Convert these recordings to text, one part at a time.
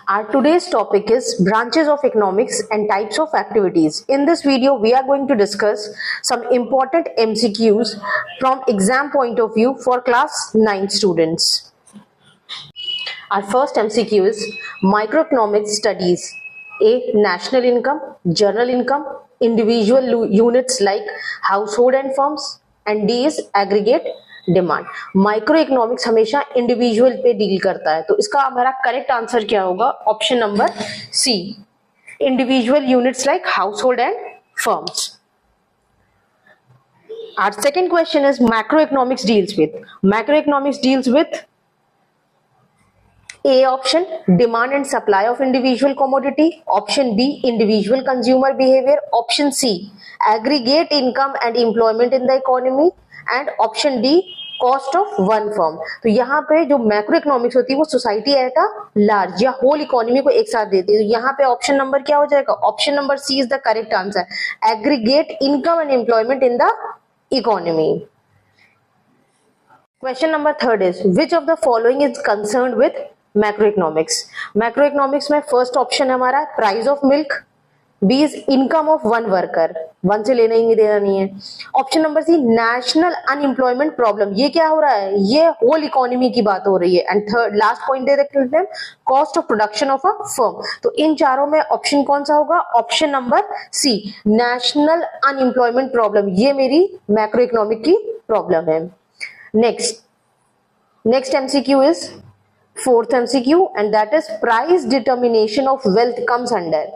Our today's topic is branches of economics and types of activities. In this video, we are going to discuss some important MCQs from exam point of view for class 9 students. Our first MCQ is microeconomics studies. A. National income, general income, individual units like household and firms, and D is aggregate demand. Microeconomics हमेशा individual पे deal करता है, तो इसका हमारा correct answer क्या होगा? Option number C, individual units like household and firms. Our second question is macroeconomics deals with. Macroeconomics deals with A option, demand and supply of individual commodity. Option B, individual consumer behavior. Option C, aggregate income and employment in the economy. And option D, cost of one firm. तो यहाँ पे जो macro economics होती है वो society at a large या whole economy को एक साथ देती है. तो यहाँ पे ऑप्शन नंबर क्या हो जाएगा? Option number C is the correct answer, aggregate income and employment in the economy. Question number third is which of the following is concerned with macroeconomics. Macroeconomics में first option है हमारा price of milk. B is income of one worker, one से लेना ही देना नहीं है. Option number C, national unemployment problem. ये क्या हो रहा है? ये होल इकोनॉमी की बात हो रही है. एंड थर्ड लास्ट पॉइंट दे रखते हैं cost of production of a firm. तो इन चारों में ऑप्शन कौन सा होगा? Option number C, national unemployment problem. ये मेरी मैक्रो इकोनॉमिक की प्रॉब्लम है. Next MCQ is fourth MCQ and that is price determination of wealth comes under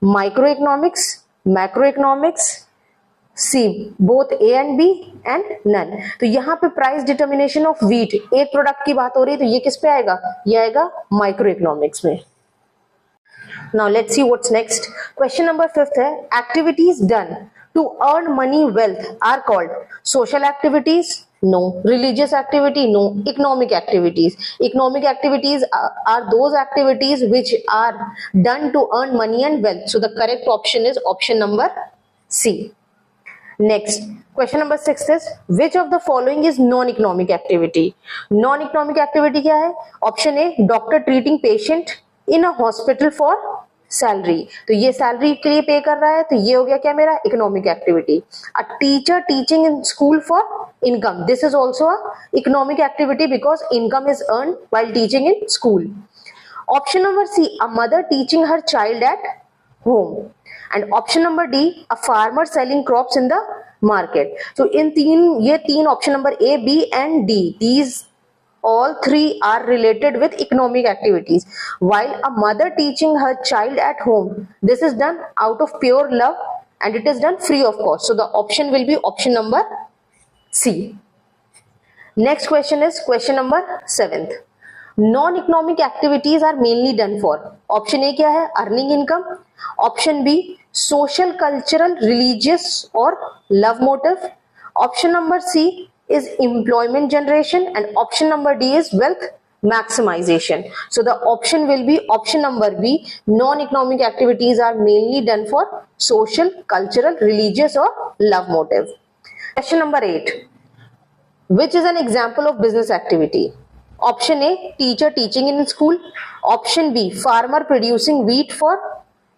microeconomics, macroeconomics, C, both A and B and none. तो यहाँ पे price determination of wheat, एक product की बात हो रही है, तो ये किस पे आएगा? ये आएगा माइक्रो इकोनॉमिक्स में. Now let's see what's next. Question number 5 है activities done to earn money wealth are called social activities. No. Religious activity? No. Economic activities. Economic activities are those activities which are done to earn money and wealth. So the correct option is option number C. Next, question number 6 is which of the following is non-economic activity? Non-economic activity क्या है? Option A, doctor treating patient in a hospital for salary. तो ये salary के लिए पे कर रहा है, तो ये हो गया क्या मेरा? Economic activity. A teacher teaching in school for income, this is also a economic activity because income is earn while teaching in school. Option number C, a mother teaching her child at home. And option number D, a farmer selling crops in the market. तो ये तीन option number A, B and D, these all three are related with economic activities. While a mother teaching her child at home, this is done out of pure love and it is done free of cost. So the option will be option number C. Next question is question number 7th. Non-economic activities are mainly done for. Option A क्या है? Earning income. Option B, social, cultural, religious or love motive. Option number C is employment generation and option number D is wealth maximization. So the option will be option number B, non-economic activities are mainly done for social, cultural, religious or love motive. Question number 8, which is an example of business activity? Option A, teacher teaching in school. Option B, farmer producing wheat for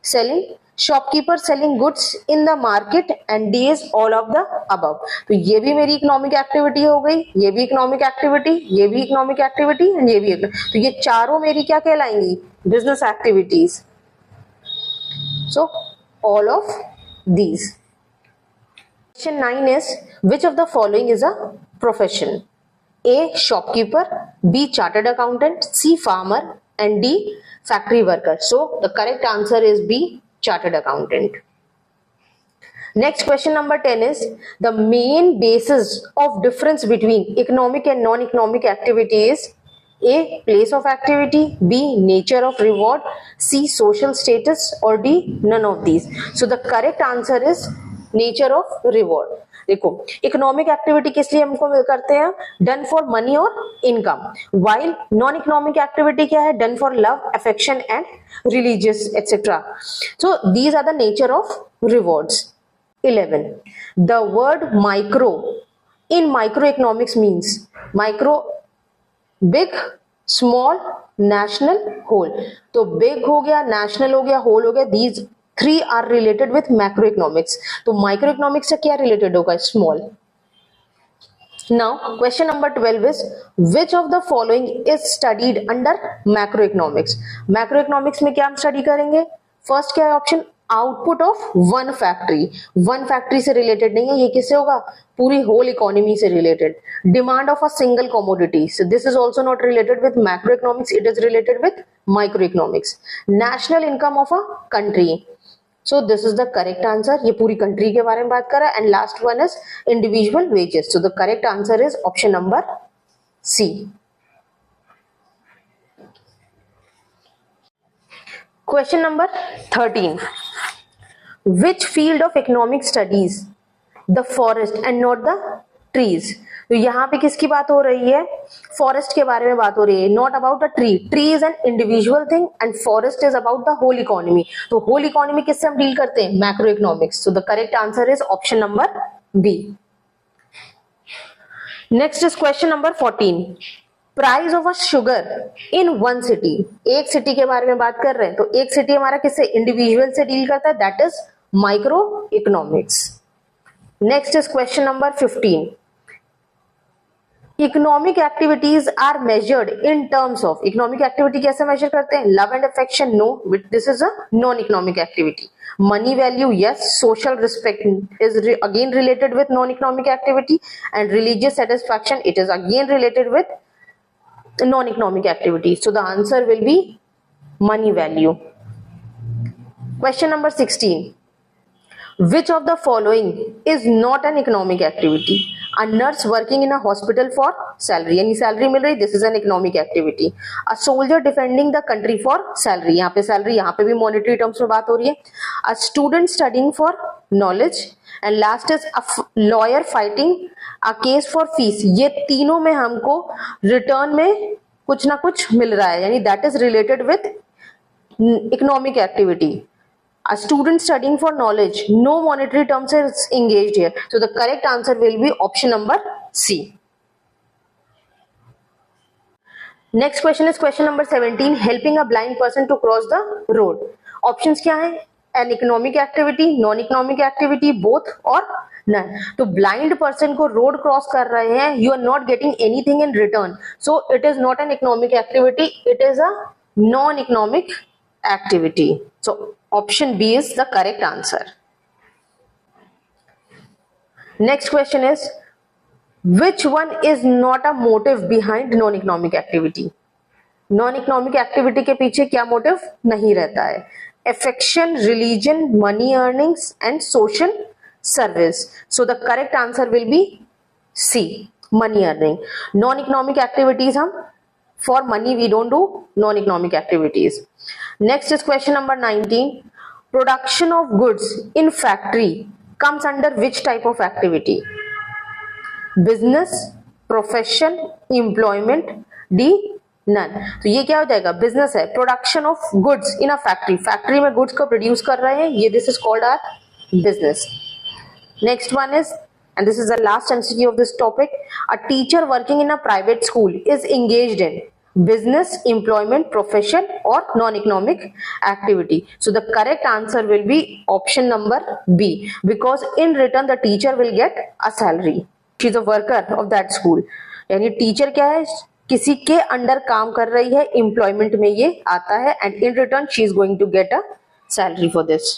selling. Shopkeeper selling goods in the market and D is all of the above. तो ये भी मेरी economic activity हो गई, ये भी economic activity, ये भी इकोनॉमिक एक्टिविटी एंड ये भी. तो ये चारों मेरी क्या कहलाएंगी? Business activities. So all of these. Question 9 is which of the following is a profession? A shopkeeper, b chartered accountant, c farmer and d factory worker. So the correct answer is b, chartered accountant. Next question number 10 is the main basis of difference between economic and non-economic activity is A, place of activity, B, nature of reward, C, social status or D, none of these. So the correct answer is nature of reward. देखो economic activity किस लिए हमको करते हैं? Done for money और income. While non economic activity क्या है? Done for love, affection and religious etcetera. So these are the nature of rewards. 11, the word micro in microeconomics means micro big, small, national, whole. तो big हो गया, national हो गया, whole हो गया, these three are related with macroeconomics. तो microeconomics से क्या रिलेटेड होगा? Small. Now question number 12 is which of the following is studied under macro economics. Macroeconomics में क्या हम स्टडी करेंगे? फर्स्ट क्या है option? Output of one factory. One factory से रिलेटेड नहीं है, ये किससे होगा? पूरी होल इकोनॉमी से related. Demand of a single commodity, so this is also not related with macro economics, it is related with micro economics. National income of a country, so this is the correct answer. ये पूरी country के बारे में बात कर रहा है। And last one is individual wages, so the correct answer is option number C. Question number 13, which field of economic studies the forest and not the trees। तो यहाँ पे किसकी बात हो रही है? फॉरेस्ट के बारे में बात हो रही है, not about a tree. Tree is an individual thing and forest is about the whole economy. तो होल इकोनॉमी किससे हम डील करते हैं? Macroeconomics. So the correct answer is option number B. Next is question number 14, price of a sugar in one city. एक city के बारे में बात कर रहे हैं, तो एक सिटी हमारा किससे? इंडिविजुअल से डील करता है, that is microeconomics. Next is question number 15, economic activities are measured in terms of. Economic activity कैसे मेजर करते हैं? Love and affection, no, this is a non economic activity. Money value, yes. Social respect is again related with non-economic activity, and religious satisfaction, it is again related with non-economic activity. So the answer will be money value. Question number 16, which of the following is not an economic activity? A nurse working in a hospital for salary, यानी salary मिल रही, this is an economic activity. A soldier defending the country for salary, यहाँ पे salary, यहाँ पे भी monetary terms में बात हो रही है। A student studying for knowledge, and last is a lawyer fighting a case for fees. ये तीनों में हमको रिटर्न में कुछ ना कुछ मिल रहा है, यानी that is related with economic activity. A student studying for knowledge, no monetary terms is engaged here. So the correct answer will be option number C. Next question is question number 17, helping a blind person to cross the road. Options क्या है? An economic activity, non-economic activity, both or none. तो blind person को road cross कर रहे हैं, you are not getting anything in return. So it is not an economic activity, it is a non-economic activity. So option B is the correct answer. Next question is, which one is not a motive behind non-economic activity? Non-economic activity के पीछे क्या motive नहीं रहता है? Affection, religion, money earnings and social service. So the correct answer will be C, money earning. Non-economic activities हम for money we don't do non-economic activities. Next is question number 19, production of goods in factory comes under which type of activity? Business, profession, employment, D, none. तो ये क्या हो जाएगा? Business है। Production of goods in a factory, factory में goods को produce कर रहे हैं, ये this is called or business. Next one is, and this is the last MCQ of this topic, a teacher working in a private school is engaged in business, employment, profession or non-economic activity. So the correct answer will be option number B, because in return the teacher will get a salary. She is a worker of that school. यानी teacher क्या है? किसी के under काम कर रही है, employment में ये आता है, and in return she is going to get a salary for this.